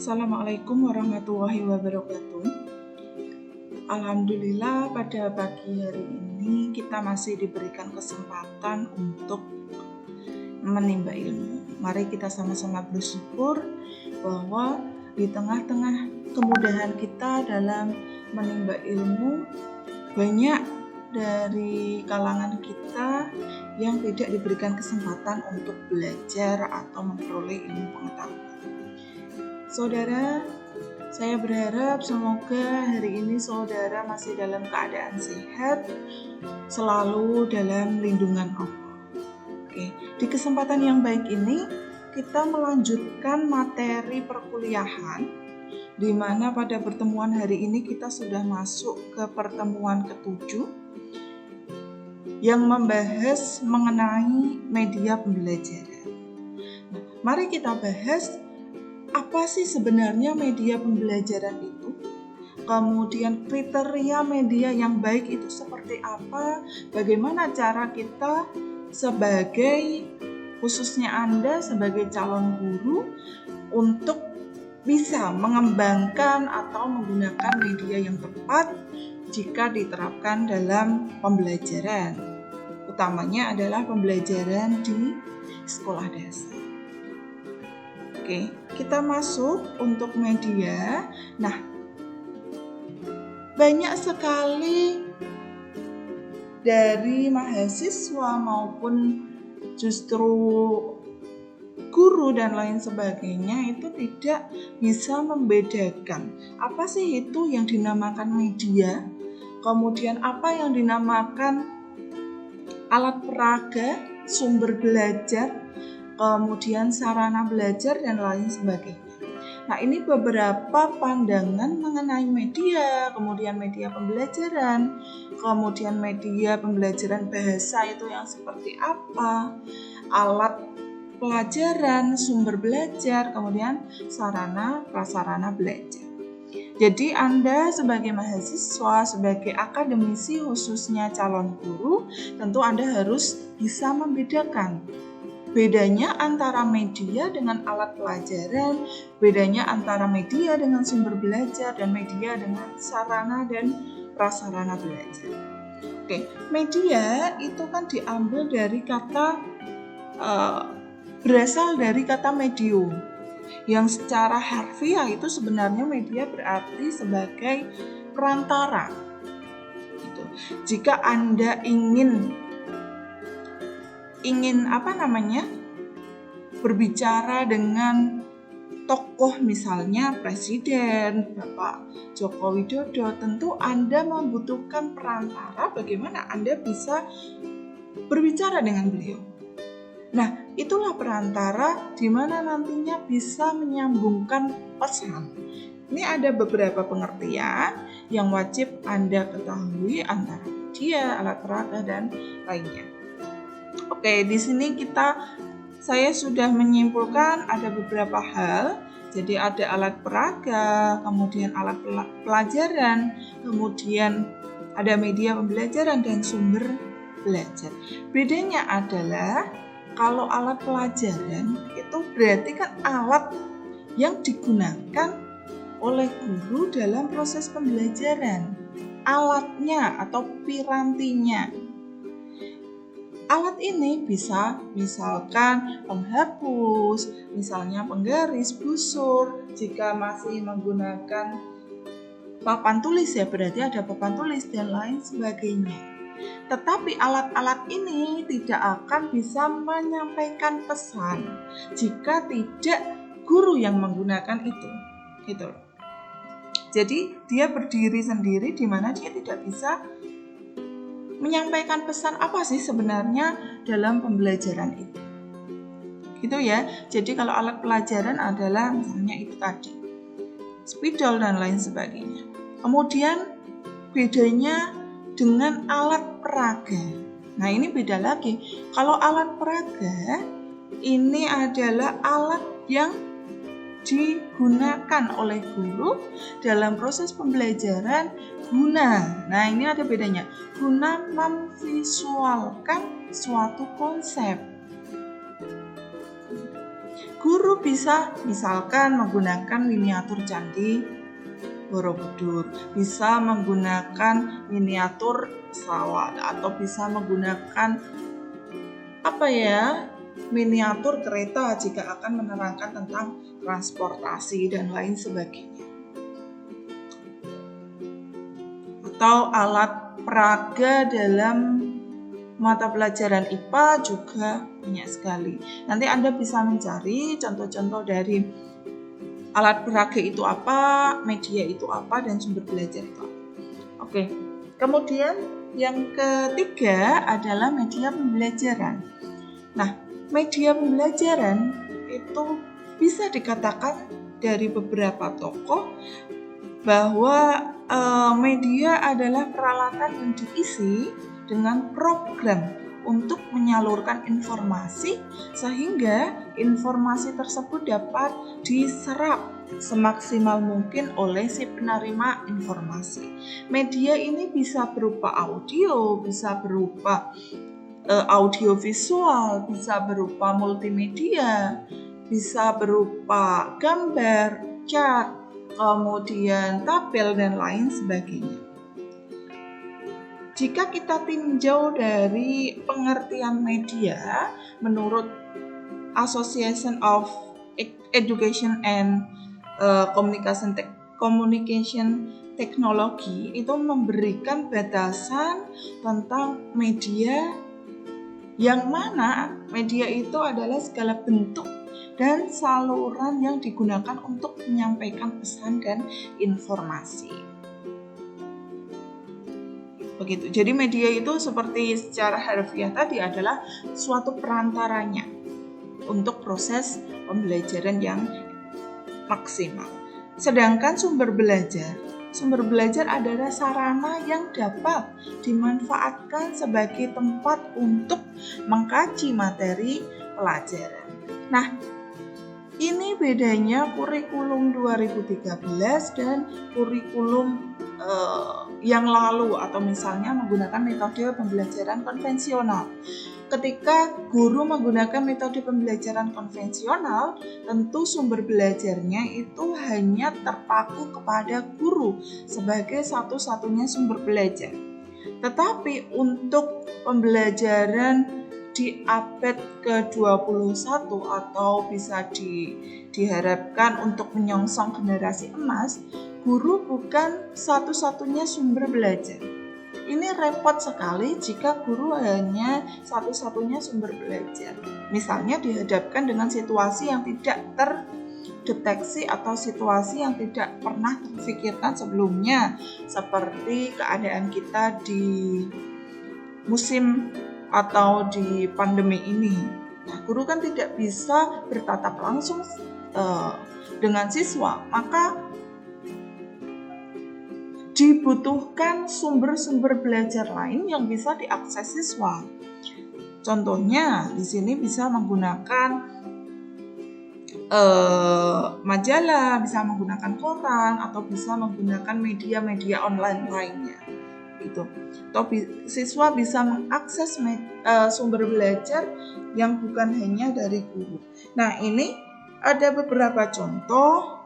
Assalamualaikum warahmatullahi wabarakatuh. Alhamdulillah pada pagi hari ini kita masih diberikan kesempatan untuk menimba ilmu. Mari kita sama-sama bersyukur bahwa di tengah-tengah kemudahan kita dalam menimba ilmu, banyak dari kalangan kita yang tidak diberikan kesempatan untuk belajar atau memperoleh ilmu pengetahuan. Saudara, saya berharap semoga hari ini saudara masih dalam keadaan sehat, selalu dalam lindungan Allah. Oke, di kesempatan yang baik ini kita melanjutkan materi perkuliahan, di mana pada pertemuan hari ini kita sudah masuk ke pertemuan ke-7 yang membahas mengenai media pembelajaran. Nah, mari kita bahas apa sih sebenarnya media pembelajaran itu? Kemudian kriteria media yang baik itu seperti apa? Bagaimana cara kita khususnya Anda sebagai calon guru untuk bisa mengembangkan atau menggunakan media yang tepat jika diterapkan dalam pembelajaran. Utamanya adalah pembelajaran di sekolah dasar. Oke, kita masuk untuk media. Nah, banyak sekali dari mahasiswa maupun justru guru dan lain sebagainya itu tidak bisa membedakan apa sih itu yang dinamakan media, kemudian apa yang dinamakan alat peraga, sumber belajar, kemudian sarana belajar dan lain sebagainya. Nah, ini beberapa pandangan mengenai media, kemudian media pembelajaran, kemudian media pembelajaran bahasa itu yang seperti apa, alat pelajaran, sumber belajar, kemudian sarana prasarana belajar. Jadi Anda sebagai mahasiswa, sebagai akademisi khususnya calon guru, tentu Anda harus bisa membedakan bedanya antara media dengan alat pelajaran, bedanya antara media dengan sumber belajar, dan media dengan sarana dan prasarana belajar. Oke, media itu kan diambil dari berasal dari kata medium, yang secara harfiah itu sebenarnya media berarti sebagai perantara. Gitu. Jika Anda ingin berbicara dengan tokoh misalnya Presiden Bapak Joko Widodo, tentu Anda membutuhkan perantara bagaimana Anda bisa berbicara dengan beliau. Nah, itulah perantara di mana nantinya bisa menyambungkan pesan. Ini ada beberapa pengertian yang wajib Anda ketahui antara media, alat peraga, dan lainnya. Oke, di sini saya sudah menyimpulkan ada beberapa hal. Jadi ada alat peraga, kemudian alat pelajaran, kemudian ada media pembelajaran dan sumber belajar. Bedanya adalah kalau alat pelajaran itu berarti kan alat yang digunakan oleh guru dalam proses pembelajaran. Alatnya atau pirantinya. Alat ini bisa misalkan penghapus, misalnya penggaris, busur. Jika masih menggunakan papan tulis ya berarti ada papan tulis dan lain sebagainya. Tetapi alat-alat ini tidak akan bisa menyampaikan pesan jika tidak guru yang menggunakan itu. Gitu. Jadi dia berdiri sendiri di mana dia tidak bisa menyampaikan pesan apa sih sebenarnya dalam pembelajaran itu. Gitu ya. Jadi kalau alat pelajaran adalah misalnya itu tadi, spidol dan lain sebagainya. Kemudian bedanya dengan alat peraga. Nah, ini beda lagi. Kalau alat peraga ini adalah alat yang digunakan oleh guru dalam proses pembelajaran guna. Nah, ini ada bedanya. Guna memvisualkan suatu konsep. Guru bisa misalkan menggunakan miniatur candi Borobudur, bisa menggunakan miniatur pesawat, atau bisa menggunakan miniatur kereta jika akan menerangkan tentang transportasi dan lain sebagainya. Atau alat peraga dalam mata pelajaran IPA juga banyak sekali. Nanti Anda bisa mencari contoh-contoh dari alat peraga itu apa, media itu apa, dan sumber belajar itu apa. Oke. Kemudian yang ketiga adalah media pembelajaran. Nah, media pembelajaran itu bisa dikatakan dari beberapa tokoh bahwa media adalah peralatan yang diisi dengan program untuk menyalurkan informasi sehingga informasi tersebut dapat diserap semaksimal mungkin oleh si penerima informasi. Media ini bisa berupa audio, bisa berupa audiovisual, bisa berupa multimedia, bisa berupa gambar, cat, kemudian tabel, dan lain sebagainya. Jika kita tinjau dari pengertian media, menurut Association of Education and Communication Technology itu memberikan batasan tentang media, yang mana media itu adalah segala bentuk dan saluran yang digunakan untuk menyampaikan pesan dan informasi. Begitu. Jadi media itu seperti secara harfiah tadi adalah suatu perantaranya untuk proses pembelajaran yang maksimal. Sedangkan sumber belajar adalah sarana yang dapat dimanfaatkan sebagai tempat untuk mengkaji materi pelajaran. Nah, ini bedanya kurikulum 2013 dan kurikulum yang lalu, atau misalnya menggunakan metode pembelajaran konvensional. Ketika guru menggunakan metode pembelajaran konvensional, tentu sumber belajarnya itu hanya terpaku kepada guru sebagai satu-satunya sumber belajar. Tetapi untuk pembelajaran di abad ke-21 atau bisa diharapkan untuk menyongsong generasi emas, guru bukan satu-satunya sumber belajar. Ini repot sekali jika guru hanya satu-satunya sumber belajar. Misalnya dihadapkan dengan situasi yang tidak terdeteksi atau situasi yang tidak pernah terfikirkan sebelumnya, seperti keadaan kita di musim atau di pandemi ini. Nah, guru kan tidak bisa bertatap langsung dengan siswa, maka dibutuhkan sumber-sumber belajar lain yang bisa diakses siswa. Contohnya di sini bisa menggunakan majalah, bisa menggunakan koran, atau bisa menggunakan media-media online lainnya. Gitu. Atau siswa bisa mengakses sumber belajar yang bukan hanya dari guru. Nah, ini ada beberapa contoh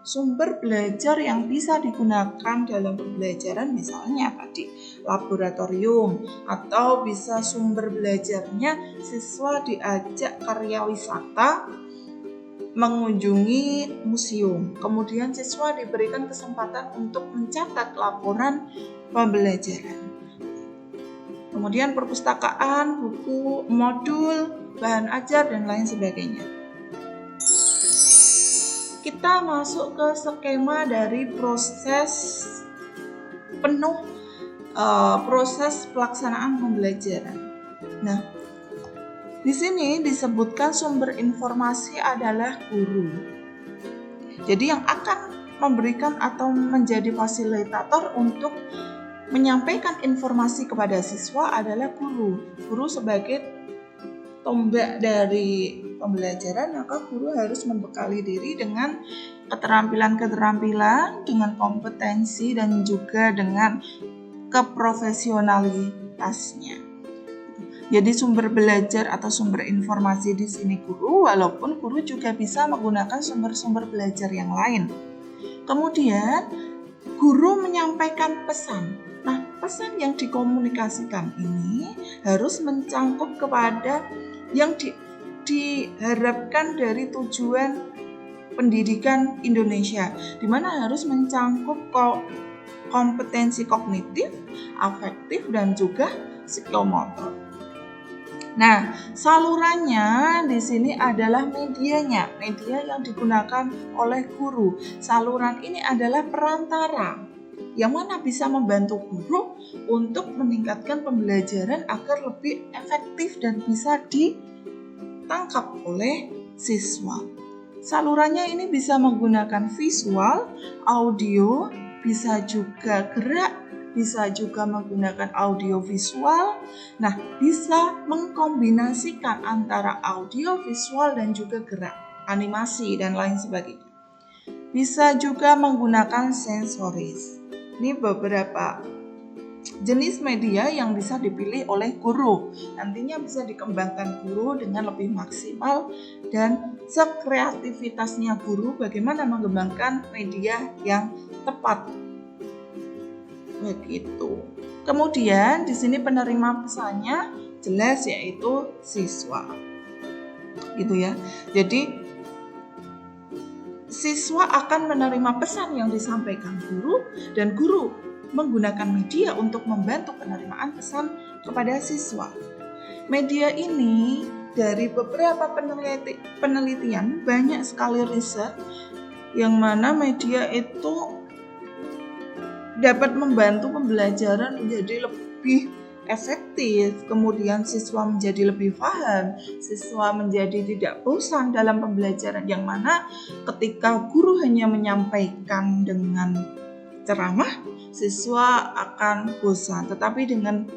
sumber belajar yang bisa digunakan dalam pembelajaran, misalnya tadi laboratorium, atau bisa sumber belajarnya siswa diajak karya wisata, mengunjungi museum. Kemudian siswa diberikan kesempatan untuk mencatat laporan pembelajaran. Kemudian perpustakaan, buku, modul, bahan ajar, dan lain sebagainya. Kita masuk ke skema dari proses pelaksanaan pembelajaran. Nah, di sini disebutkan sumber informasi adalah guru. Jadi yang akan memberikan atau menjadi fasilitator untuk menyampaikan informasi kepada siswa adalah guru. Guru sebagai tombak dari pembelajaran, maka guru harus membekali diri dengan keterampilan-keterampilan, dengan kompetensi, dan juga dengan keprofesionalitasnya. Jadi sumber belajar atau sumber informasi di sini guru, walaupun guru juga bisa menggunakan sumber-sumber belajar yang lain. Kemudian guru menyampaikan pesan. Nah, pesan yang dikomunikasikan ini harus mencangkup kepada yang diharapkan dari tujuan pendidikan Indonesia, di mana harus mencangkup kompetensi kognitif, afektif, dan juga psikomotor. Nah, salurannya di sini adalah media yang digunakan oleh guru. Saluran ini adalah perantara yang mana bisa membantu guru untuk meningkatkan pembelajaran agar lebih efektif dan bisa ditangkap oleh siswa. Salurannya ini bisa menggunakan visual, audio, bisa juga gerak, bisa juga menggunakan audio visual. Nah, bisa mengkombinasikan antara audio visual dan juga gerak, animasi dan lain sebagainya. Bisa juga menggunakan sensoris. Ini beberapa jenis media yang bisa dipilih oleh guru. Nantinya bisa dikembangkan guru dengan lebih maksimal dan sekreativitasnya guru bagaimana mengembangkan media yang tepat. Begitu. Kemudian di sini penerima pesannya jelas yaitu siswa. Gitu ya. Jadi siswa akan menerima pesan yang disampaikan guru dan guru menggunakan media untuk membantu penerimaan pesan kepada siswa. Media ini dari beberapa penelitian banyak sekali riset yang mana media itu dapat membantu pembelajaran menjadi lebih efektif, kemudian siswa menjadi lebih paham, siswa menjadi tidak bosan dalam pembelajaran, yang mana ketika guru hanya menyampaikan dengan ceramah, siswa akan bosan. Tetapi dengan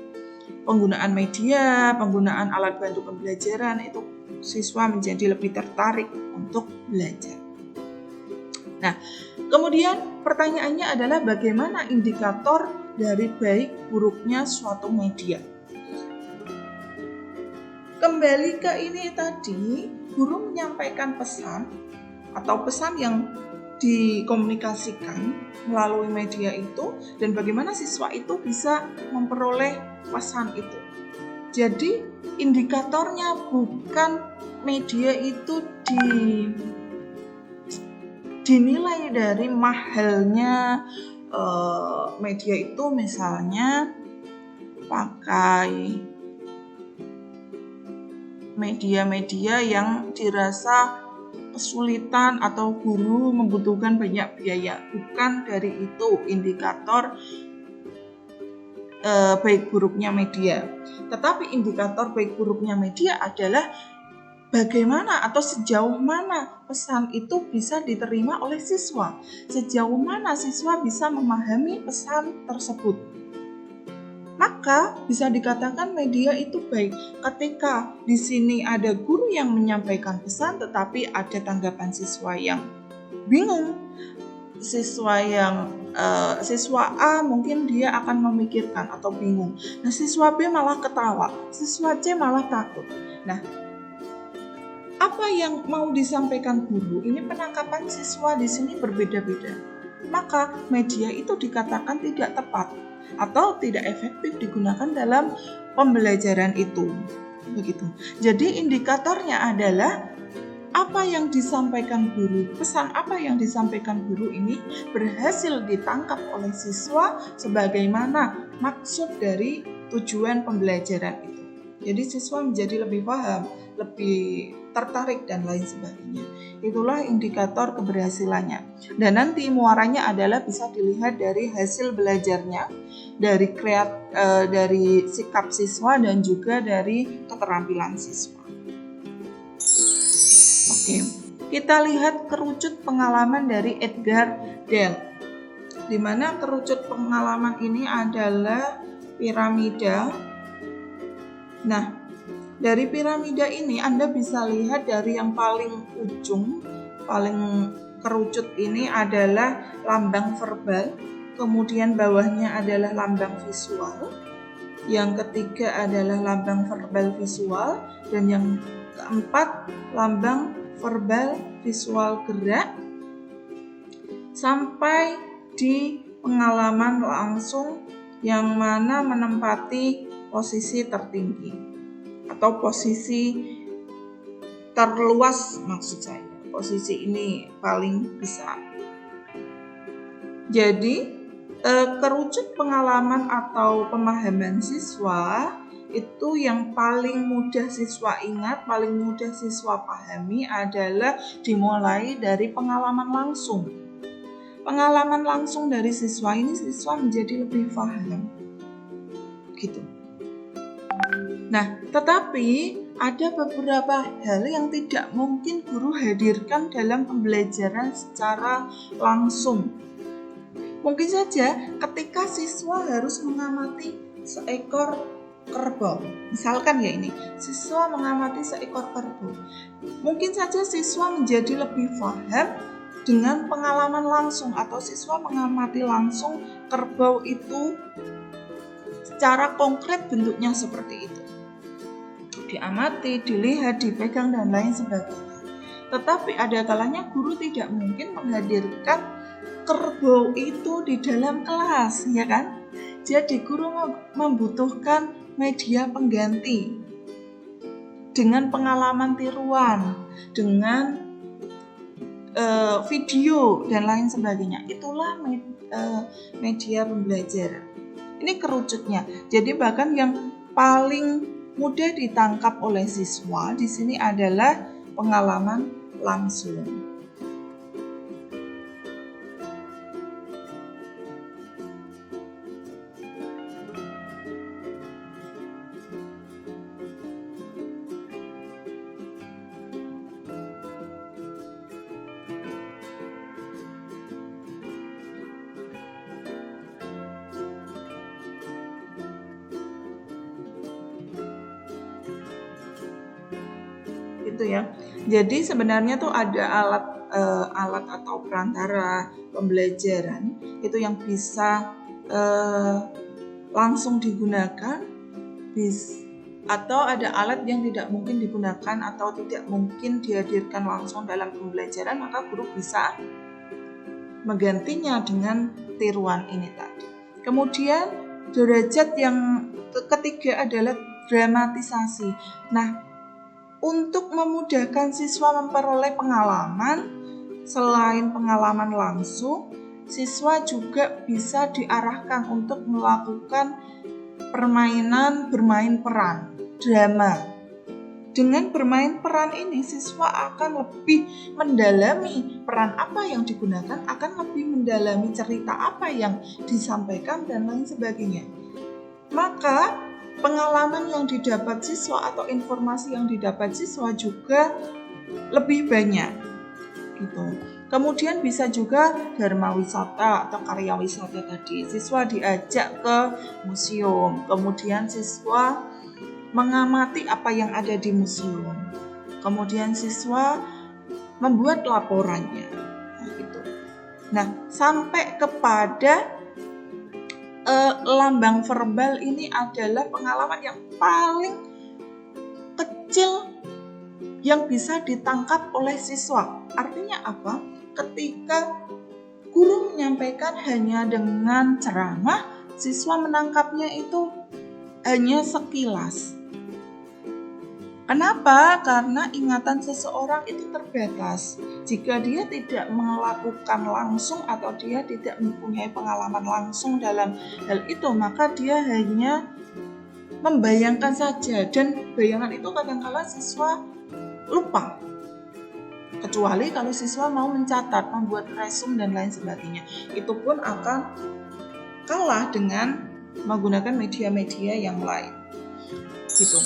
penggunaan media, penggunaan alat bantu pembelajaran, itu siswa menjadi lebih tertarik untuk belajar. Nah, kemudian pertanyaannya adalah bagaimana indikator dari baik buruknya suatu media. Kembali ke ini tadi, guru menyampaikan pesan atau pesan yang dikomunikasikan melalui media itu dan bagaimana siswa itu bisa memperoleh pesan itu. Jadi indikatornya bukan media itu dinilai dari mahalnya media itu, misalnya pakai media-media yang dirasa kesulitan atau guru membutuhkan banyak biaya. Bukan dari itu indikator baik buruknya media. Tetapi indikator baik buruknya media adalah bagaimana atau sejauh mana pesan itu bisa diterima oleh siswa, sejauh mana siswa bisa memahami pesan tersebut. Maka bisa dikatakan media itu baik ketika di sini ada guru yang menyampaikan pesan tetapi ada tanggapan siswa yang bingung. Siswa A mungkin dia akan memikirkan atau bingung. Nah, siswa B malah ketawa, siswa C malah takut. Nah, apa yang mau disampaikan guru? Ini penangkapan siswa di sini berbeda-beda. Maka media itu dikatakan tidak tepat atau tidak efektif digunakan dalam pembelajaran itu. Begitu. Jadi indikatornya adalah apa yang disampaikan guru, pesan apa yang disampaikan guru ini berhasil ditangkap oleh siswa sebagaimana maksud dari tujuan pembelajaran itu. Jadi siswa menjadi lebih paham, lebih tertarik dan lain sebagainya. Itulah indikator keberhasilannya. Dan nanti muaranya adalah bisa dilihat dari hasil belajarnya, dari sikap siswa dan juga dari keterampilan siswa. Oke, kita lihat kerucut pengalaman dari Edgar Dell. Di mana kerucut pengalaman ini adalah piramida. Nah, dari piramida ini Anda bisa lihat dari yang paling ujung, paling kerucut ini adalah lambang verbal, kemudian bawahnya adalah lambang visual, yang ketiga adalah lambang verbal visual, dan yang keempat lambang verbal visual gerak, sampai di pengalaman langsung yang mana menempati posisi tertinggi atau posisi terluas, maksud saya. Posisi ini paling besar. Jadi kerucut pengalaman atau pemahaman siswa itu yang paling mudah siswa ingat, paling mudah siswa pahami adalah dimulai dari pengalaman langsung. Pengalaman langsung dari siswa ini siswa menjadi lebih paham. Gitu. Nah, tetapi ada beberapa hal yang tidak mungkin guru hadirkan dalam pembelajaran secara langsung. Mungkin saja ketika siswa harus mengamati seekor kerbau. Misalkan ya ini, siswa mengamati seekor kerbau. Mungkin saja siswa menjadi lebih paham dengan pengalaman langsung, atau siswa mengamati langsung kerbau itu secara konkret bentuknya seperti itu. Diamati, dilihat, dipegang, dan lain sebagainya. Tetapi ada kalanya guru tidak mungkin menghadirkan kerbau itu di dalam kelas, ya kan? Jadi guru membutuhkan media pengganti dengan pengalaman tiruan, dengan video dan lain sebagainya. Itulah media pembelajaran. Ini kerucutnya. Jadi bahkan yang paling mudah ditangkap oleh siswa di sini adalah pengalaman langsung. Gitu ya. Jadi sebenarnya tuh ada alat atau perantara pembelajaran itu yang bisa langsung digunakan, atau ada alat yang tidak mungkin digunakan atau tidak mungkin dihadirkan langsung dalam pembelajaran, maka guru bisa menggantinya dengan tiruan ini tadi. Kemudian derajat yang ketiga adalah dramatisasi. Nah, untuk memudahkan siswa memperoleh pengalaman, selain pengalaman langsung, siswa juga bisa diarahkan untuk melakukan permainan bermain peran, drama. Dengan bermain peran ini, siswa akan lebih mendalami peran apa yang digunakan, akan lebih mendalami cerita apa yang disampaikan, dan lain sebagainya. Maka pengalaman yang didapat siswa atau informasi yang didapat siswa juga lebih banyak gitu. Kemudian bisa juga dharma wisata atau karya wisata tadi. Siswa diajak ke museum, kemudian siswa mengamati apa yang ada di museum. Kemudian siswa membuat laporannya. Gitu. Nah, sampai kepada lambang verbal ini adalah pengalaman yang paling kecil yang bisa ditangkap oleh siswa. Artinya apa? Ketika guru menyampaikan hanya dengan ceramah, siswa menangkapnya itu hanya sekilas. Kenapa? Karena ingatan seseorang itu terbatas. Jika dia tidak melakukan langsung atau dia tidak mempunyai pengalaman langsung dalam hal itu, maka dia hanya membayangkan saja, dan bayangan itu kadang-kala siswa lupa. Kecuali kalau siswa mau mencatat, membuat resume dan lain sebagainya. Itu pun akan kalah dengan menggunakan media-media yang lain. Gitu.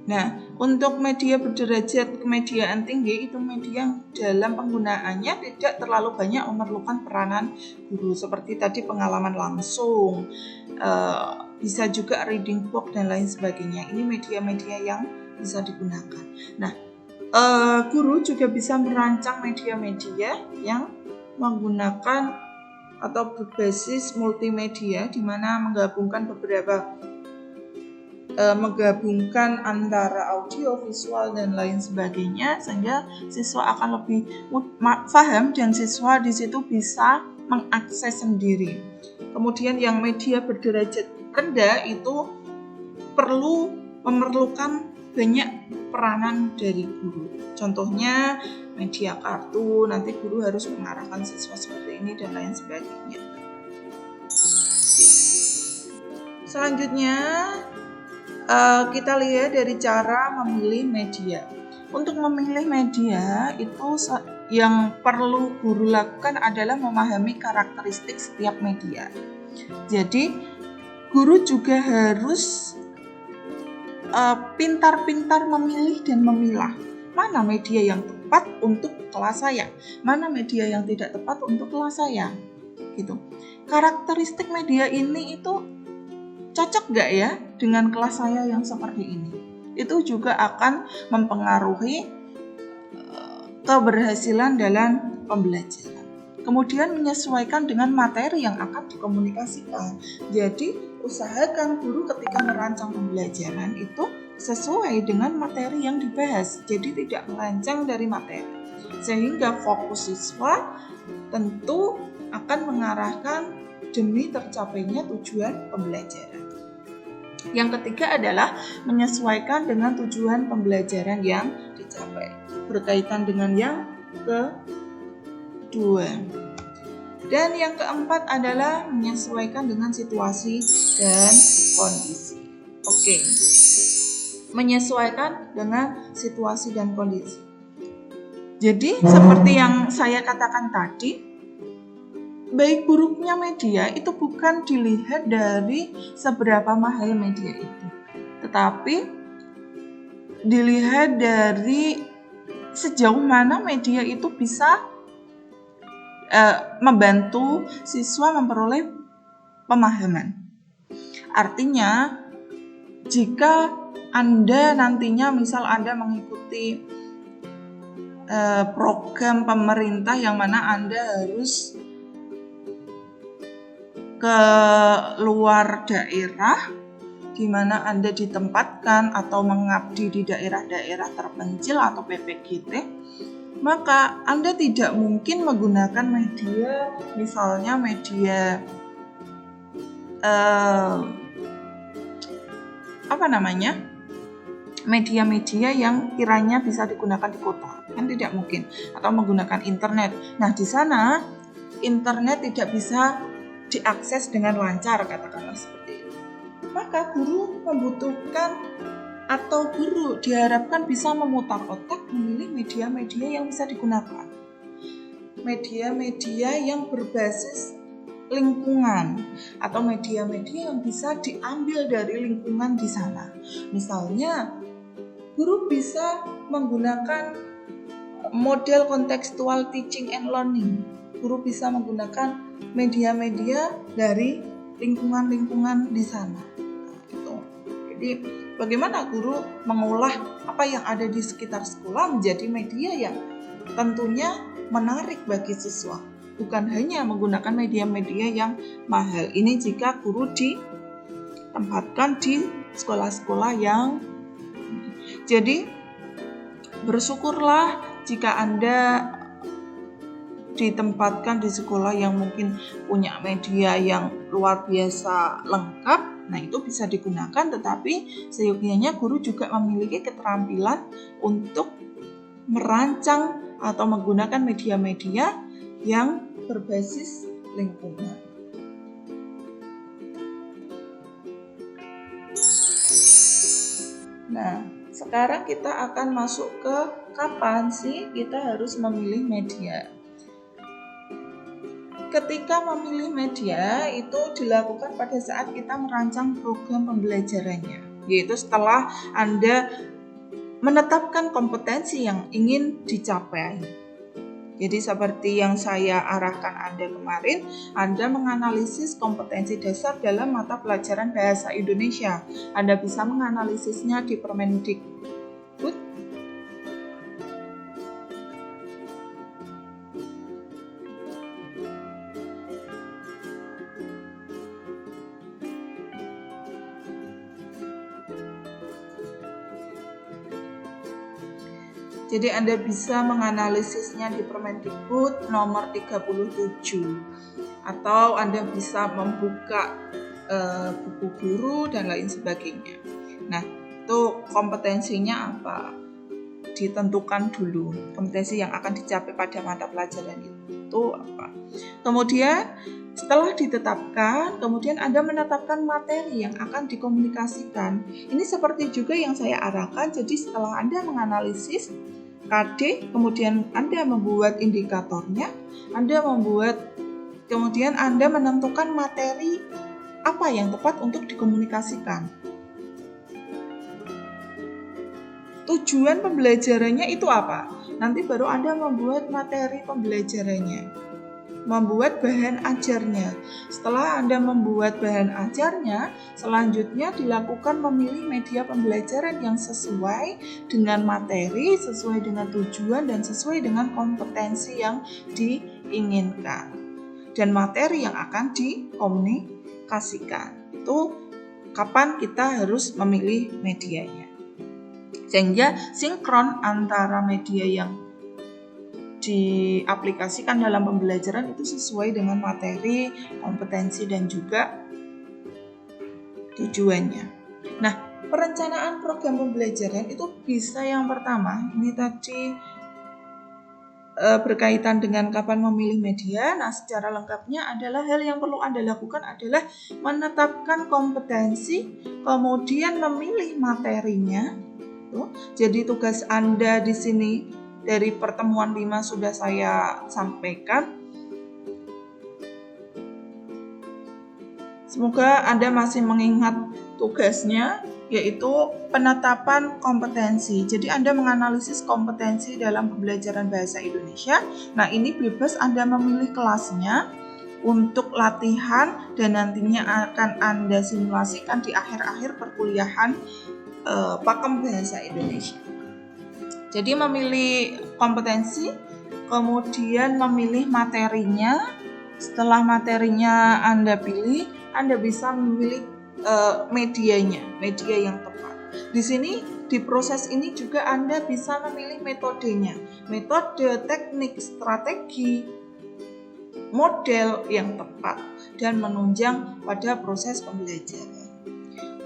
Nah, untuk media berderajat kemediaan tinggi itu media yang dalam penggunaannya tidak terlalu banyak memerlukan peranan guru, seperti tadi pengalaman langsung, bisa juga reading book dan lain sebagainya. Ini media-media yang bisa digunakan. Nah, guru juga bisa merancang media-media yang menggunakan atau berbasis multimedia, di mana menggabungkan antara audio, visual, dan lain sebagainya, sehingga siswa akan lebih paham dan siswa di situ bisa mengakses sendiri. Kemudian yang media berderajat rendah itu memerlukan banyak peranan dari guru. Contohnya media kartu, nanti guru harus mengarahkan siswa seperti ini dan lain sebagainya. Selanjutnya kita lihat dari cara memilih media. Untuk memilih media itu yang perlu guru lakukan adalah memahami karakteristik setiap media. Jadi guru juga harus pintar-pintar memilih dan memilah mana media yang tepat untuk kelas saya, mana media yang tidak tepat untuk kelas saya, gitu. Karakteristik media ini itu cocok nggak ya dengan kelas saya yang seperti ini? Itu juga akan mempengaruhi keberhasilan dalam pembelajaran. Kemudian menyesuaikan dengan materi yang akan dikomunikasikan. Jadi usahakan guru ketika merancang pembelajaran itu sesuai dengan materi yang dibahas. Jadi tidak melenceng dari materi. Sehingga fokus siswa tentu akan mengarahkan demi tercapainya tujuan pembelajaran. Yang ketiga adalah menyesuaikan dengan tujuan pembelajaran yang dicapai. Berkaitan dengan yang kedua. Dan yang keempat adalah menyesuaikan dengan situasi dan kondisi. Oke. Menyesuaikan dengan situasi dan kondisi. Jadi seperti yang saya katakan tadi, baik buruknya media itu bukan dilihat dari seberapa mahal media itu, tetapi dilihat dari sejauh mana media itu bisa membantu siswa memperoleh pemahaman. Artinya, jika Anda nantinya misal Anda mengikuti program pemerintah yang mana Anda harus ke luar daerah, di mana Anda ditempatkan atau mengabdi di daerah-daerah terpencil atau PPGT, maka Anda tidak mungkin menggunakan media, misalnya media media-media yang kiranya bisa digunakan di kota, kan tidak mungkin, atau menggunakan internet. Nah, di sana internet tidak bisa diakses dengan lancar, katakanlah seperti itu. Maka guru diharapkan bisa memutar otak memilih media-media yang bisa digunakan. Media-media yang berbasis lingkungan atau media-media yang bisa diambil dari lingkungan di sana. Misalnya, guru bisa menggunakan model kontekstual teaching and learning. Guru bisa menggunakan media-media dari lingkungan-lingkungan di sana. Jadi bagaimana guru mengolah apa yang ada di sekitar sekolah menjadi media yang tentunya menarik bagi siswa. Bukan hanya menggunakan media-media yang mahal. Ini jika guru ditempatkan di sekolah-sekolah yang jadi bersyukurlah jika Anda ditempatkan di sekolah yang mungkin punya media yang luar biasa lengkap. Nah, itu bisa digunakan, tetapi seyogianya guru juga memiliki keterampilan untuk merancang atau menggunakan media-media yang berbasis lingkungan. Nah, sekarang kita akan masuk ke kapan sih kita harus memilih media. Ketika memilih media itu dilakukan pada saat kita merancang program pembelajarannya, yaitu setelah Anda menetapkan kompetensi yang ingin dicapai. Jadi seperti yang saya arahkan Anda kemarin, Anda menganalisis kompetensi dasar dalam mata pelajaran Bahasa Indonesia. Anda bisa menganalisisnya di Permendikbud Jadi Anda bisa menganalisisnya di Permendikbud nomor 37 atau Anda bisa membuka buku guru dan lain sebagainya. Nah, itu kompetensinya apa? Ditentukan dulu. Kompetensi yang akan dicapai pada mata pelajaran itu apa? Kemudian setelah ditetapkan, kemudian Anda menetapkan materi yang akan dikomunikasikan. Ini seperti juga yang saya arahkan. Jadi setelah Anda menganalisis KD, kemudian Anda membuat indikatornya, kemudian Anda menentukan materi apa yang tepat untuk dikomunikasikan. Tujuan pembelajarannya itu apa? Nanti baru Anda membuat materi pembelajarannya, membuat bahan ajarnya. Setelah Anda membuat bahan ajarnya, selanjutnya dilakukan memilih media pembelajaran yang sesuai dengan materi, sesuai dengan tujuan, dan sesuai dengan kompetensi yang diinginkan. Dan materi yang akan dikomunikasikan. Itu kapan kita harus memilih medianya. Sehingga sinkron antara media yang diaplikasikan dalam pembelajaran itu sesuai dengan materi, kompetensi, dan juga tujuannya. Nah, perencanaan program pembelajaran itu bisa yang pertama, ini tadi berkaitan dengan kapan memilih media. Nah, secara lengkapnya adalah hal yang perlu Anda lakukan adalah menetapkan kompetensi, kemudian memilih materinya. Jadi tugas Anda di sini dari pertemuan 5 sudah saya sampaikan. Semoga Anda masih mengingat tugasnya, yaitu penetapan kompetensi. Jadi Anda menganalisis kompetensi dalam pembelajaran bahasa Indonesia. Nah, ini bebas Anda memilih kelasnya untuk latihan dan nantinya akan Anda simulasikan di akhir-akhir perkuliahan pakem bahasa Indonesia. Jadi memilih kompetensi, kemudian memilih materinya. Setelah materinya Anda pilih, Anda bisa memilih media yang tepat. Di sini di proses ini juga Anda bisa memilih metodenya, metode, teknik, strategi, model yang tepat dan menunjang pada proses pembelajaran.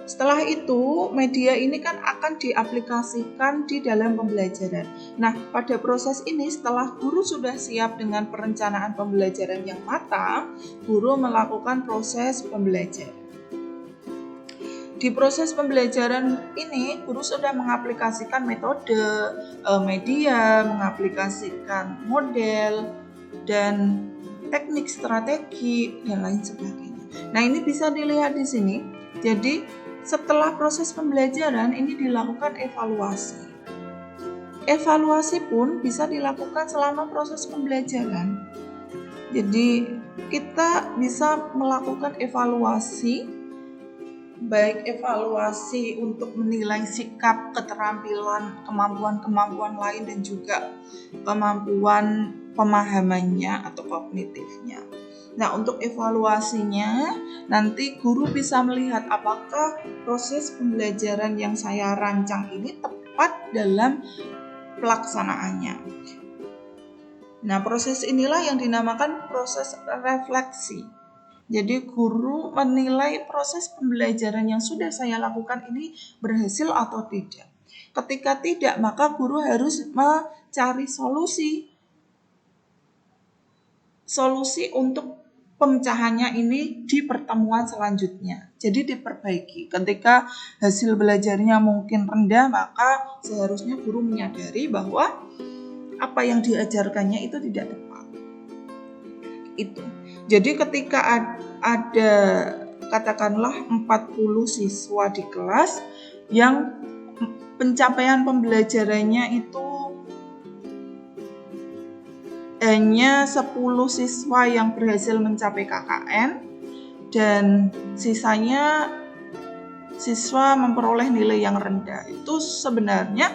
Setelah itu, media ini kan akan diaplikasikan di dalam pembelajaran. Nah, pada proses ini setelah guru sudah siap dengan perencanaan pembelajaran yang matang, guru melakukan proses pembelajaran. Di proses pembelajaran ini, guru sudah mengaplikasikan metode, media, mengaplikasikan model, dan teknik strategi, dan lain sebagainya. Nah, ini bisa dilihat di sini. Jadi, setelah proses pembelajaran ini dilakukan evaluasi. Evaluasi pun bisa dilakukan selama proses pembelajaran. Jadi kita bisa melakukan evaluasi, baik evaluasi untuk menilai sikap, keterampilan, kemampuan lain dan juga kemampuan pemahamannya atau kognitifnya. Nah, untuk evaluasinya, nanti guru bisa melihat apakah proses pembelajaran yang saya rancang ini tepat dalam pelaksanaannya. Nah, proses inilah yang dinamakan proses refleksi. Jadi, guru menilai proses pembelajaran yang sudah saya lakukan ini berhasil atau tidak. Ketika tidak, maka guru harus mencari solusi untuk pemecahannya ini di pertemuan selanjutnya. Jadi diperbaiki. Ketika hasil belajarnya mungkin rendah, maka seharusnya guru menyadari bahwa apa yang diajarkannya itu tidak tepat. Itu. Jadi ketika ada katakanlah 40 siswa di kelas yang pencapaian pembelajarannya itu hanya 10 siswa yang berhasil mencapai KKN dan sisanya siswa memperoleh nilai yang rendah. Itu sebenarnya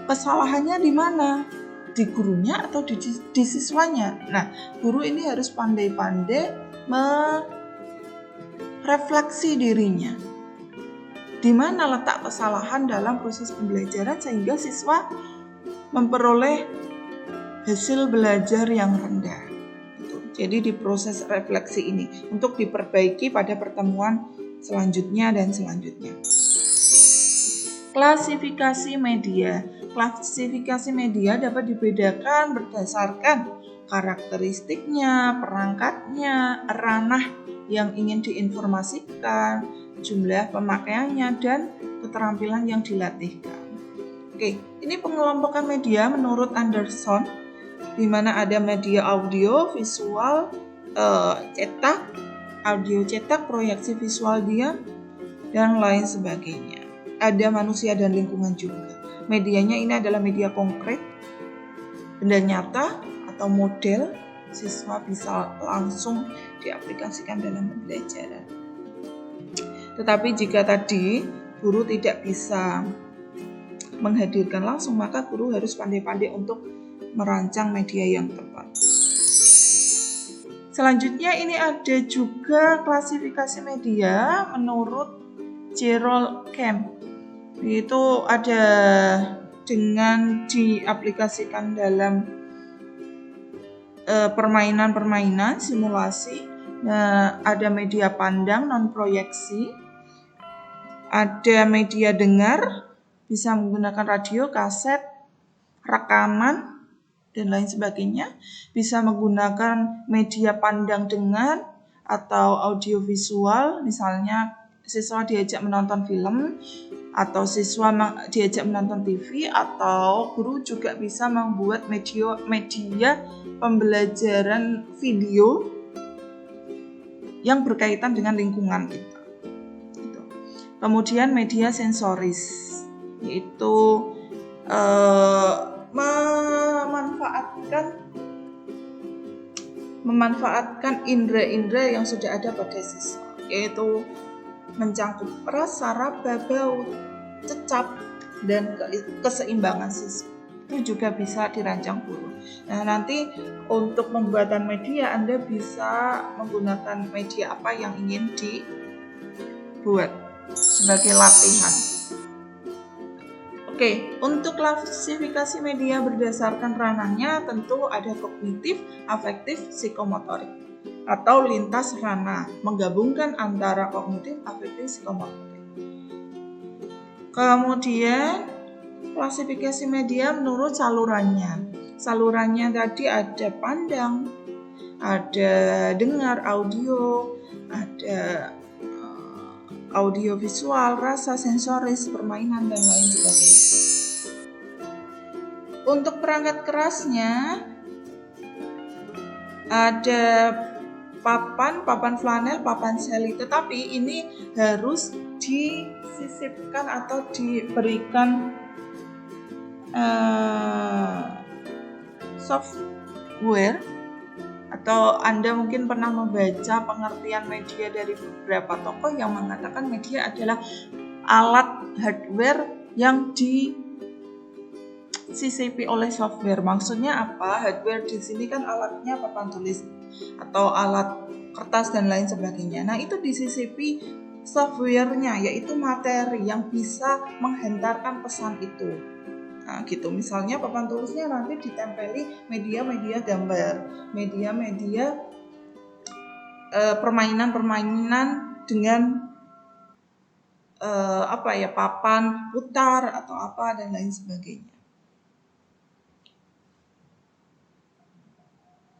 kesalahannya di mana? Di gurunya atau di siswanya? Nah, guru ini harus pandai-pandai merefleksi dirinya. Di mana letak kesalahan dalam proses pembelajaran sehingga siswa memperoleh hasil belajar yang rendah. Jadi di proses refleksi ini untuk diperbaiki pada pertemuan selanjutnya dan selanjutnya. Klasifikasi media. Klasifikasi media dapat dibedakan berdasarkan karakteristiknya, perangkatnya, ranah yang ingin diinformasikan, jumlah pemakaiannya, dan keterampilan yang dilatihkan. Oke, ini pengelompokan media menurut Anderson, di mana ada media audio, visual, cetak, audio cetak, proyeksi visual diam, dan lain sebagainya. Ada manusia dan lingkungan juga. Medianya ini adalah media konkret, benda nyata atau model, siswa bisa langsung diaplikasikan dalam pembelajaran. Tetapi jika tadi guru tidak bisa menghadirkan langsung, maka guru harus pandai-pandai untuk merancang media yang tepat. Selanjutnya ini ada juga klasifikasi media menurut Gerald Kemp. Itu ada dengan diaplikasikan dalam permainan-permainan simulasi. Nah, ada media pandang non proyeksi, ada media dengar, bisa menggunakan radio, kaset, rekaman, dan lain sebagainya. Bisa menggunakan media pandang dengar atau audiovisual, misalnya siswa diajak menonton film, atau siswa diajak menonton TV, atau guru juga bisa membuat media pembelajaran video yang berkaitan dengan lingkungan kita. Kemudian media sensoris, yaitu memanfaatkan indera-indera yang sudah ada pada siswa, yaitu mencangkup rasa, raba, bau, cecap, dan keseimbangan siswa. Itu juga bisa dirancang guru. Nah, nanti untuk pembuatan media Anda bisa menggunakan media apa yang ingin dibuat sebagai latihan. Oke, untuk klasifikasi media berdasarkan ranahnya tentu ada kognitif, afektif, psikomotorik atau lintas ranah, menggabungkan antara kognitif, afektif, psikomotorik. Kemudian klasifikasi media menurut salurannya. Salurannya tadi ada pandang, ada dengar, audio, ada audio visual, rasa, sensoris, permainan, dan lain sebagainya. Untuk perangkat kerasnya ada papan flanel, papan seli, tetapi ini harus disisipkan atau diberikan software, atau Anda mungkin pernah membaca pengertian media dari beberapa tokoh yang mengatakan media adalah alat hardware yang disisipi oleh software. Maksudnya apa? Hardware di sini kan alatnya papan tulis atau alat kertas dan lain sebagainya. Nah, itu disisipi softwarenya, yaitu materi yang bisa menghantarkan pesan itu. Nah, gitu. Misalnya papan tulisnya nanti ditempeli media-media gambar, media-media permainan-permainan dengan papan putar atau apa dan lain sebagainya.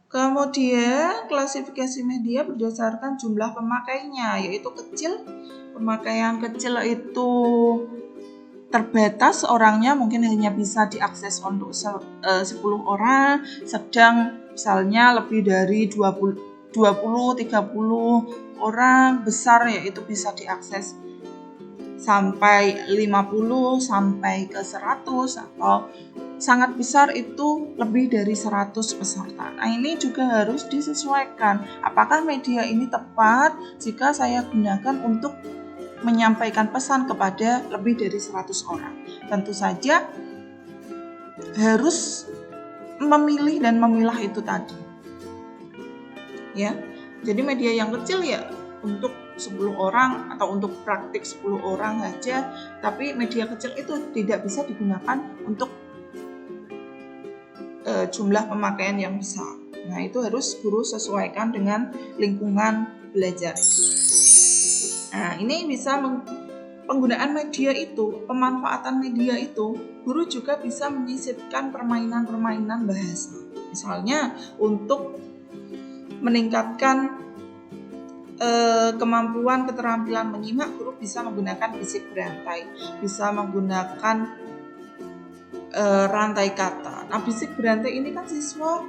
Kemudian klasifikasi media berdasarkan jumlah pemakainya, yaitu kecil. Pemakaian kecil itu terbatas orangnya, mungkin hanya bisa diakses untuk 10 orang, sedang misalnya lebih dari 20-30 orang, besar yaitu bisa diakses sampai 50 sampai ke 100, atau sangat besar itu lebih dari 100 peserta. Nah, ini juga harus disesuaikan. Apakah media ini tepat jika saya gunakan untuk menyampaikan pesan kepada lebih dari 100 orang? Tentu saja harus memilih dan memilah itu tadi. Ya. Jadi media yang kecil ya untuk 10 orang atau untuk praktik 10 orang saja, tapi media kecil itu tidak bisa digunakan untuk jumlah pemakaian yang besar. Nah, itu harus guru sesuaikan dengan lingkungan belajar. Nah, ini bisa penggunaan media itu, pemanfaatan media itu, guru juga bisa menyisipkan permainan-permainan bahasa. Misalnya untuk meningkatkan kemampuan keterampilan menyimak, guru bisa menggunakan bisik berantai, bisa menggunakan rantai kata. Nah, bisik berantai ini kan siswa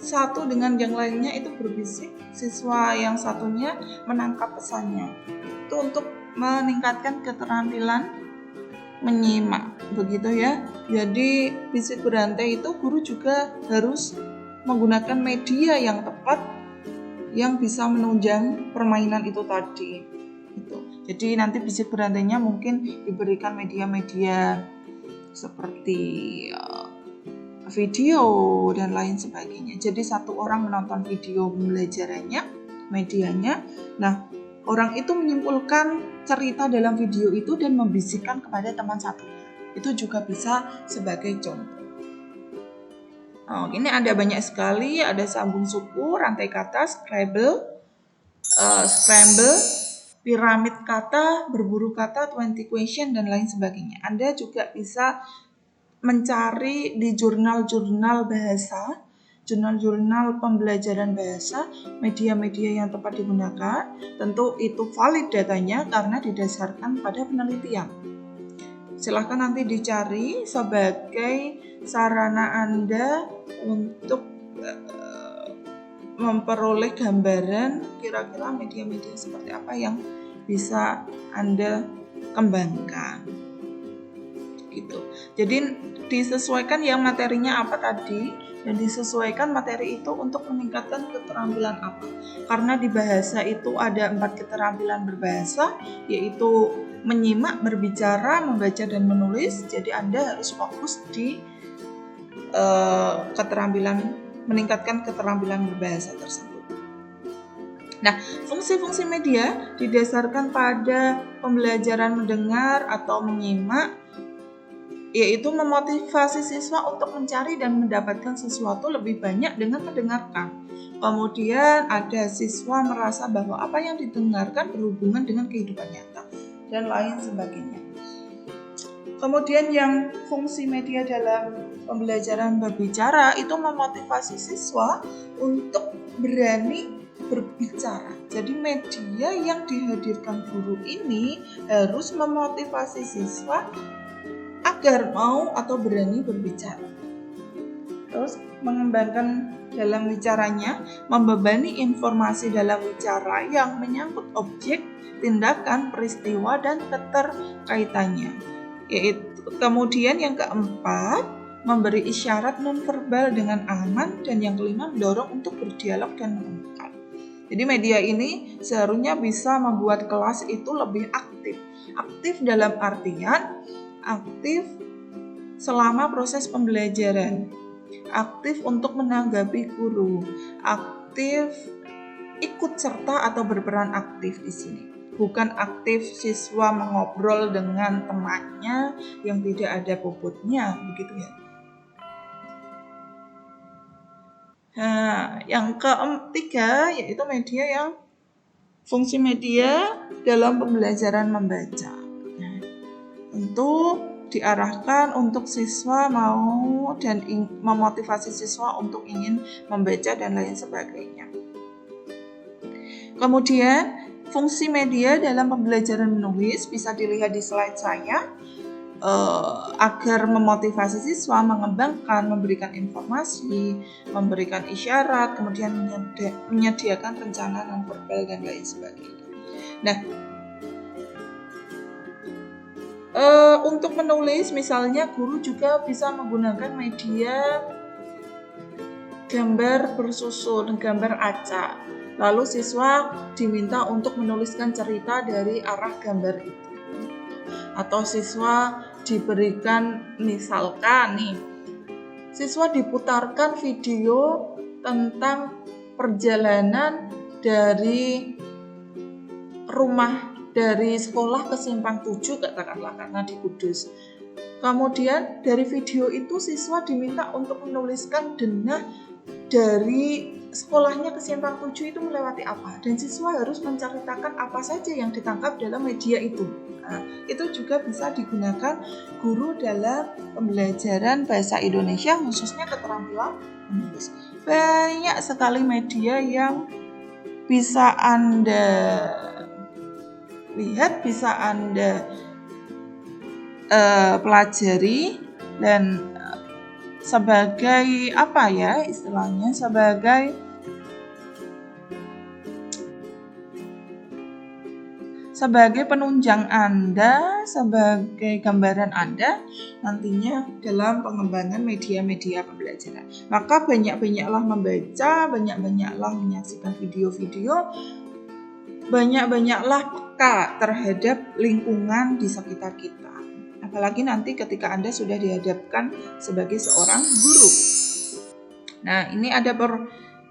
satu dengan yang lainnya itu berbisik, siswa yang satunya menangkap pesannya. Itu untuk meningkatkan keterampilan menyimak, begitu ya. Jadi bisik berantai itu guru juga harus menggunakan media yang tepat yang bisa menunjang permainan itu tadi. Jadi nanti bisik berantainya mungkin diberikan media-media seperti video dan lain sebagainya. Jadi satu orang menonton video pembelajarannya, medianya. Nah, orang itu menyimpulkan cerita dalam video itu dan membisikkan kepada teman satunya. Itu juga bisa sebagai contoh. Ini ada banyak sekali, ada sambung suku, rantai kata, scramble, piramid kata, berburu kata, 20 question, dan lain sebagainya. Anda juga bisa mencari di jurnal-jurnal bahasa, jurnal-jurnal pembelajaran bahasa, media-media yang tepat digunakan. Tentu itu valid datanya karena didasarkan pada penelitian. Silahkan nanti dicari sebagai sarana Anda untuk memperoleh gambaran kira-kira media-media seperti apa yang bisa Anda kembangkan. Gitu. Jadi disesuaikan yang materinya apa tadi, dan disesuaikan materi itu untuk meningkatkan keterampilan apa. Karena di bahasa itu ada 4 keterampilan berbahasa, yaitu menyimak, berbicara, membaca, dan menulis. Jadi Anda harus fokus di meningkatkan keterampilan berbahasa tersebut. Nah, fungsi-fungsi media didasarkan pada pembelajaran mendengar atau menyimak, yaitu memotivasi siswa untuk mencari dan mendapatkan sesuatu lebih banyak dengan mendengarkan. Kemudian ada siswa merasa bahwa apa yang didengarkan berhubungan dengan kehidupan nyata dan lain sebagainya. Kemudian yang fungsi media dalam pembelajaran berbicara itu memotivasi siswa untuk berani berbicara. Jadi media yang dihadirkan guru ini harus memotivasi siswa agar mau atau berani berbicara. Terus mengembangkan dalam wicaranya, membebani informasi dalam wicara yang menyangkut objek, tindakan, peristiwa, dan keterkaitannya. Kemudian yang keempat, memberi isyarat nonverbal dengan aman, dan yang kelima mendorong untuk berdialog dan menemukan. Jadi media ini seharusnya bisa membuat kelas itu lebih aktif. Aktif dalam artian aktif selama proses pembelajaran, aktif untuk menanggapi guru, aktif ikut serta atau berperan aktif di sini. Bukan aktif siswa mengobrol dengan temannya yang tidak ada bobotnya, begitu ya. Nah, yang ketiga yaitu media yang fungsi media dalam pembelajaran membaca. Nah, tentu diarahkan untuk siswa mau dan memotivasi siswa untuk ingin membaca dan lain sebagainya. Kemudian fungsi media dalam pembelajaran menulis bisa dilihat di slide saya, agar memotivasi siswa mengembangkan, memberikan informasi, memberikan isyarat, kemudian menyediakan rencana nonverbal dan lain sebagainya. Nah, untuk menulis misalnya guru juga bisa menggunakan media gambar bersusun, gambar acak. Lalu siswa diminta untuk menuliskan cerita dari arah gambar itu. Atau siswa diberikan, misalkan nih, siswa diputarkan video tentang perjalanan dari sekolah ke Simpang 7 katakanlah, karena di Kudus. Kemudian dari video itu siswa diminta untuk menuliskan denah dari sekolahnya ke Simpang 7 itu melewati apa, dan siswa harus menceritakan apa saja yang ditangkap dalam media itu. Nah, itu juga bisa digunakan guru dalam pembelajaran bahasa Indonesia, khususnya keterampilan menulis. Banyak sekali media yang bisa Anda lihat, bisa Anda pelajari, dan sebagai apa ya istilahnya, sebagai penunjang Anda, sebagai gambaran Anda nantinya dalam pengembangan media-media pembelajaran. Maka banyak-banyaklah membaca, banyak-banyaklah menyaksikan video-video, banyak-banyaklah peka terhadap lingkungan di sekitar kita. Apalagi nanti ketika Anda sudah dihadapkan sebagai seorang guru. Nah, ini ada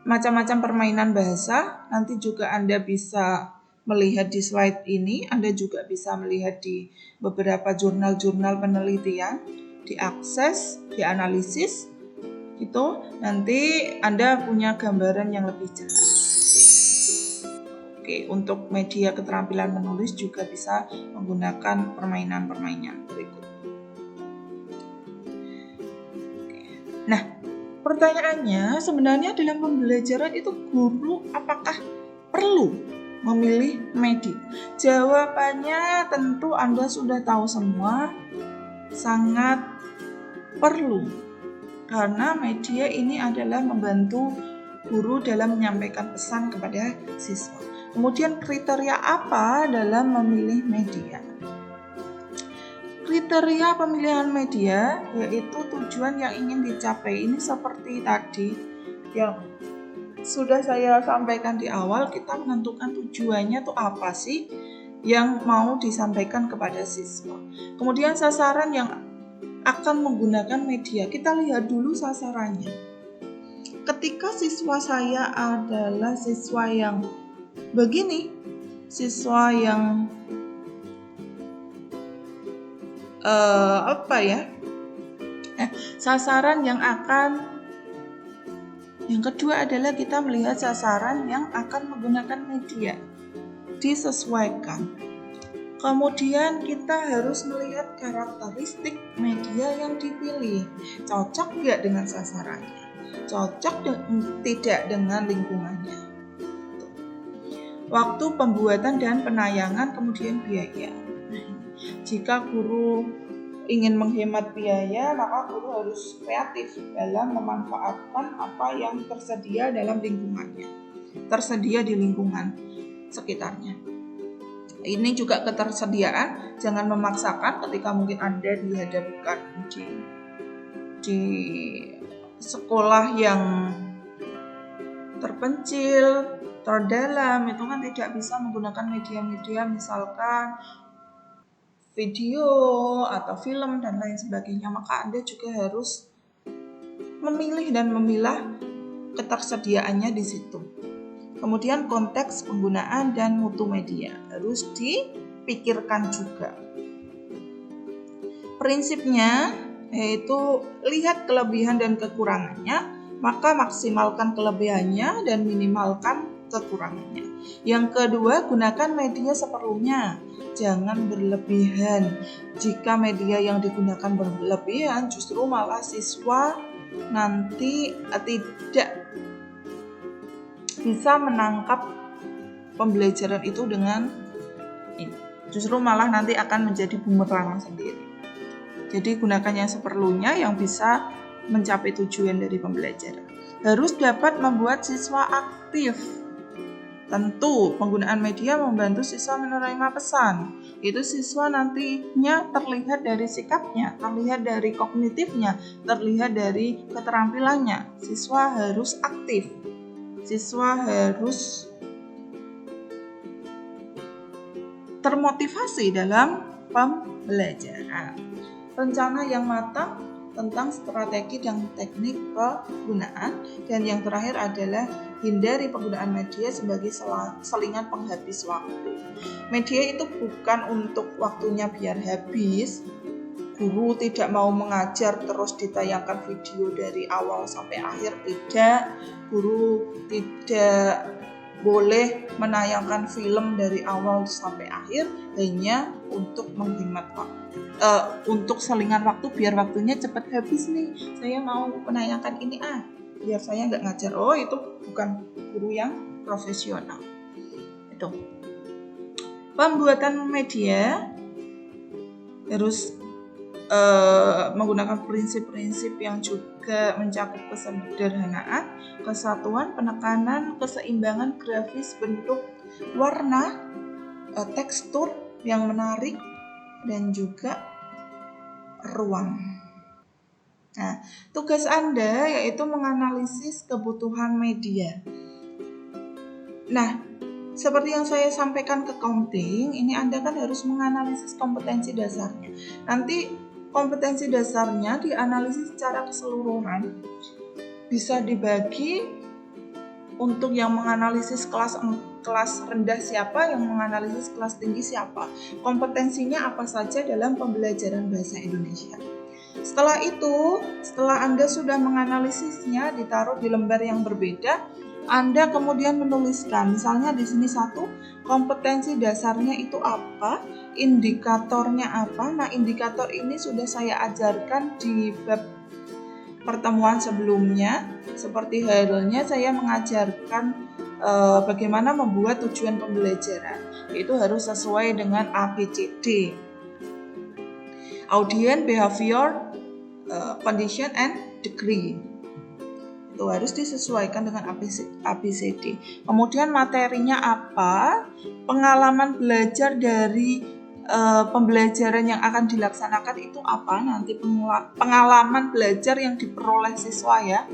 macam-macam permainan bahasa. Nanti juga Anda bisa melihat di slide ini. Anda juga bisa melihat di beberapa jurnal-jurnal penelitian, diakses, dianalisis. Gitu. Nanti Anda punya gambaran yang lebih jelas. Oke, untuk media keterampilan menulis juga bisa menggunakan permainan-permainan berikut. Nah, pertanyaannya sebenarnya dalam pembelajaran itu guru apakah perlu memilih media? Jawabannya tentu Anda sudah tahu semua, sangat perlu. Karena media ini adalah membantu guru dalam menyampaikan pesan kepada siswa. Kemudian kriteria apa dalam memilih media? Kriteria pemilihan media yaitu tujuan yang ingin dicapai. Ini seperti tadi yang sudah saya sampaikan di awal, kita menentukan tujuannya itu apa sih yang mau disampaikan kepada siswa. Kemudian sasaran yang akan menggunakan media. Kita lihat dulu sasarannya. Ketika siswa saya adalah siswa yang begini, siswa yang sasaran yang kedua adalah kita melihat sasaran yang akan menggunakan media, disesuaikan. Kemudian kita harus melihat karakteristik media yang dipilih, cocok nggak dengan sasarannya, cocok tidak dengan lingkungannya. Waktu pembuatan dan penayangan, kemudian biaya. Jika guru ingin menghemat biaya, maka guru harus kreatif dalam memanfaatkan apa yang tersedia dalam lingkungannya, tersedia di lingkungan sekitarnya. Ini juga ketersediaan, jangan memaksakan ketika mungkin Anda dihadapkan di sekolah yang terpencil, terdalam, itu kan tidak bisa menggunakan media-media misalkan video atau film dan lain sebagainya. Maka Anda juga harus memilih dan memilah ketersediaannya di situ. Kemudian konteks penggunaan dan mutu media harus dipikirkan juga. Prinsipnya yaitu lihat kelebihan dan kekurangannya, maka maksimalkan kelebihannya dan minimalkan kekurangannya. Yang kedua, gunakan media seperlunya, jangan berlebihan. Jika media yang digunakan berlebihan, justru malah siswa nanti tidak bisa menangkap pembelajaran itu dengan ini. Justru malah nanti akan menjadi bumerang sendiri. Jadi gunakan yang seperlunya yang bisa mencapai tujuan dari pembelajaran. Harus dapat membuat siswa aktif. Tentu penggunaan media membantu siswa menerima pesan. Itu siswa nantinya terlihat dari sikapnya, terlihat dari kognitifnya, terlihat dari keterampilannya. Siswa harus aktif. Siswa harus termotivasi dalam pembelajaran. Rencana yang matang tentang strategi dan teknik penggunaan. Dan yang terakhir adalah hindari penggunaan media sebagai selingan penghabis waktu. Media itu bukan untuk waktunya biar habis, guru tidak mau mengajar terus ditayangkan video dari awal sampai akhir, tidak. Guru tidak boleh menayangkan film dari awal sampai akhir hanya untuk menghemat waktu, untuk selingan waktu biar waktunya cepat habis nih. Saya mau menayangkan ini biar saya nggak ngajar. Oh, itu bukan guru yang profesional. Itu pembuatan media harus menggunakan prinsip-prinsip yang juga mencakup kesederhanaan, kesatuan, penekanan, keseimbangan grafis, bentuk, warna, tekstur yang menarik, dan juga ruang. Nah, tugas Anda yaitu menganalisis kebutuhan media. Nah, seperti yang saya sampaikan ke accounting, ini Anda kan harus menganalisis kompetensi dasarnya. Nanti kompetensi dasarnya dianalisis secara keseluruhan. Bisa dibagi untuk yang menganalisis kelas rendah siapa, yang menganalisis kelas tinggi siapa. Kompetensinya apa saja dalam pembelajaran bahasa Indonesia. Setelah itu, setelah Anda sudah menganalisisnya, ditaruh di lembar yang berbeda, Anda kemudian menuliskan, misalnya di sini 1, kompetensi dasarnya itu apa, indikatornya apa. Nah, indikator ini sudah saya ajarkan di bab pertemuan sebelumnya. Seperti halnya saya mengajarkan bagaimana membuat tujuan pembelajaran, yaitu harus sesuai dengan ABCD. Audience, behavior, condition, and degree. Itu harus disesuaikan dengan ABCD. Kemudian materinya apa? Pengalaman belajar dari pembelajaran yang akan dilaksanakan itu apa? Nanti pengalaman belajar yang diperoleh siswa ya.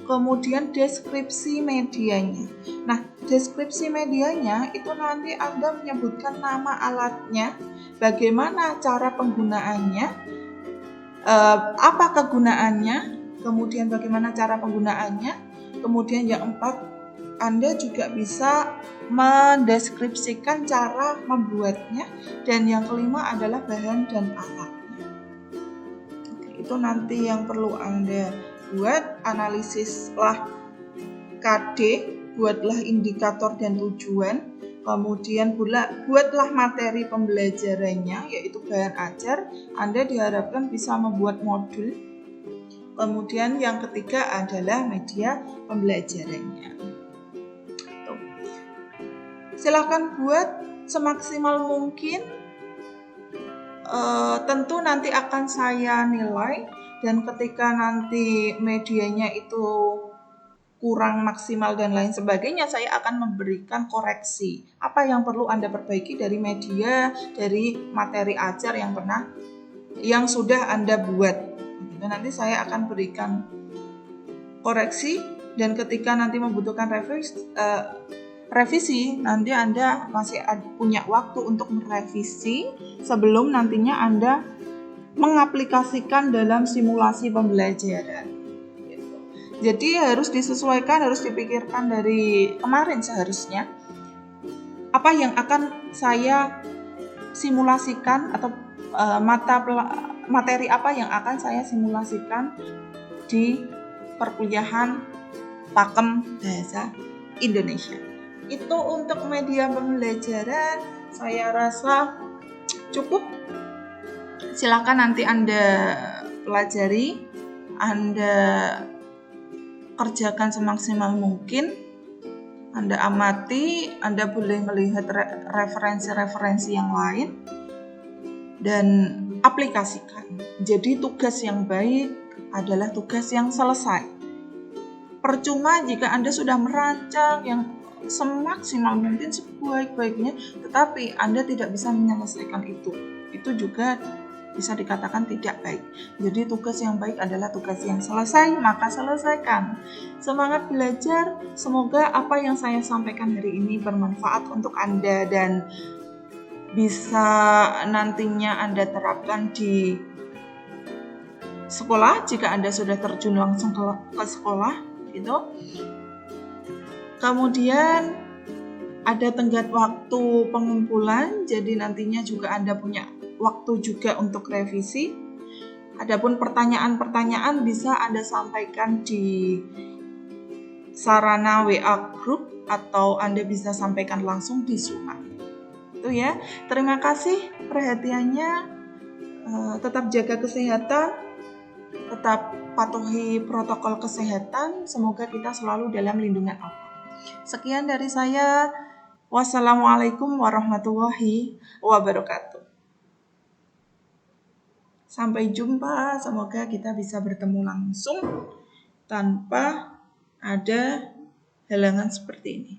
Kemudian deskripsi medianya. Nah, deskripsi medianya itu nanti Anda menyebutkan nama alatnya, bagaimana cara penggunaannya, apa kegunaannya, kemudian bagaimana cara penggunaannya. Kemudian yang 4, Anda juga bisa mendeskripsikan cara membuatnya. Dan yang kelima adalah bahan dan alatnya. Itu nanti yang perlu Anda buat. Analisislah KD, buatlah indikator dan tujuan. Kemudian buatlah materi pembelajarannya, yaitu bahan ajar. Anda diharapkan bisa membuat modul. Kemudian yang ketiga adalah media pembelajarannya. Tuh. Silakan buat semaksimal mungkin. Tentu nanti akan saya nilai, dan ketika nanti medianya itu kurang maksimal dan lain sebagainya, saya akan memberikan koreksi. Apa yang perlu Anda perbaiki dari media, dari materi ajar yang sudah Anda buat. Gitu. Nanti saya akan berikan koreksi, dan ketika nanti membutuhkan revisi, nanti Anda masih punya waktu untuk merevisi sebelum nantinya Anda mengaplikasikan dalam simulasi pembelajaran. Gitu. Jadi harus disesuaikan, harus dipikirkan dari kemarin seharusnya. Apa yang akan saya simulasikan atau materi apa yang akan saya simulasikan di perkuliahan Pakem Bahasa Indonesia. Itu untuk media pembelajaran saya rasa cukup. Silakan nanti Anda pelajari, Anda kerjakan semaksimal mungkin, Anda amati, Anda boleh melihat referensi-referensi yang lain dan aplikasikan. Jadi tugas yang baik adalah tugas yang selesai. Percuma jika Anda sudah merancang yang semaksimal mungkin, sebaik-baiknya, tetapi Anda tidak bisa menyelesaikan itu. Itu juga bisa dikatakan tidak baik. Jadi tugas yang baik adalah tugas yang selesai, maka selesaikan. Semangat belajar, semoga apa yang saya sampaikan hari ini bermanfaat untuk Anda dan bisa nantinya Anda terapkan di sekolah jika Anda sudah terjun langsung ke sekolah gitu. Kemudian ada tenggat waktu pengumpulan, jadi nantinya juga Anda punya waktu juga untuk revisi. Adapun pertanyaan-pertanyaan bisa Anda sampaikan di sarana WA group atau Anda bisa sampaikan langsung di Zoom. Itu ya. Terima kasih perhatiannya. Tetap jaga kesehatan, tetap patuhi protokol kesehatan. Semoga kita selalu dalam lindungan Allah. Sekian dari saya. Wassalamualaikum warahmatullahi wabarakatuh. Sampai jumpa, semoga kita bisa bertemu langsung tanpa ada halangan seperti ini.